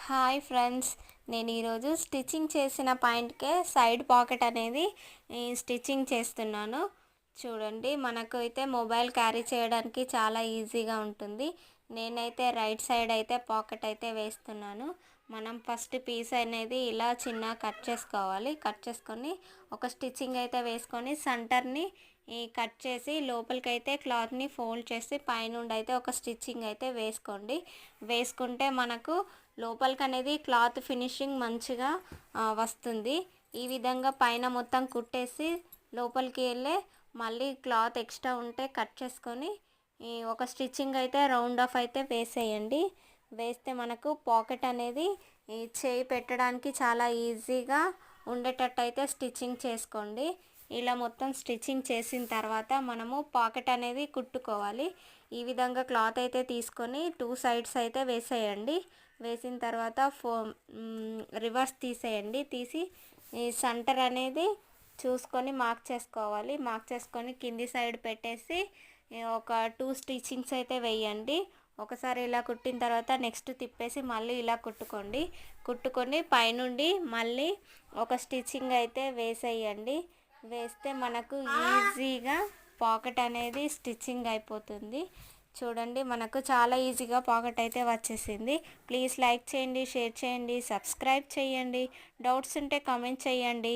Hi friends, నేను ఈరోజు stitching చేసిన పాయింట్కే సైడ్ పాకెట్ అనేది స్టిచ్చింగ్ చేస్తున్నాను. చూడండి, మనకు అయితే మొబైల్ క్యారీ చేయడానికి చాలా ఈజీగా ఉంటుంది. నేనైతే రైట్ సైడ్ అయితే పాకెట్ అయితే వేస్తున్నాను. మనం ఫస్ట్ పీస్ అనేది ఇలా చిన్న కట్ చేసుకోవాలి. కట్ చేసుకొని ఒక స్టిచ్చింగ్ అయితే వేసుకొని సెంటర్ని కట్ చేసి లోపలికైతే క్లాత్ని ఫోల్డ్ చేసి పైనుండి అయితే ఒక స్టిచ్చింగ్ అయితే వేసుకోండి. వేసుకుంటే మనకు లోపలికి అనేది క్లాత్ ఫినిషింగ్ మంచిగా వస్తుంది. ఈ విధంగా పైన మొత్తం కుట్టేసి లోపలికి వెళ్ళే మళ్ళీ క్లాత్ ఎక్స్ట్రా ఉంటే కట్ చేసుకొని ఒక స్టిచ్చింగ్ అయితే రౌండ్ ఆఫ్ అయితే వేసేయండి. వేస్తే మనకు పాకెట్ అనేది చేయి పెట్టడానికి చాలా ఈజీగా ఉండేటట్టు అయితే స్టిచ్చింగ్ చేసుకోండి. ఇలా మొత్తం స్టిచ్చింగ్ చేసిన తర్వాత మనము పాకెట్ అనేది కుట్టుకోవాలి. ఈ విధంగా క్లాత్ అయితే తీసుకొని 2 సైడ్స్ అయితే వేసేయండి. వేసిన తర్వాత రివర్స్ తీసేయండి. తీసి ఈ సెంటర్ అనేది చూసుకొని మార్క్ చేసుకోవాలి. మార్క్ చేసుకొని కింది సైడ్ పెట్టేసి ఒక 2 స్టిచ్చింగ్స్ అయితే వేయండి. ఒకసారి ఇలా కుట్టిన తర్వాత నెక్స్ట్ తిప్పేసి మళ్ళీ ఇలా కుట్టుకొని పైనుండి మళ్ళీ ఒక స్టిచ్చింగ్ అయితే వేసేయండి. వేస్తే మనకు ఈజీగా పాకెట్ అనేది స్టిచ్చింగ్ అయిపోతుంది. చూడండి, మనకు చాలా ఈజీగా పాకెట్ అయితే వచ్చేసింది. ప్లీజ్ లైక్ చేయండి, షేర్ చేయండి, సబ్స్క్రైబ్ చేయండి. డౌట్స్ ఉంటే కామెంట్ చేయండి.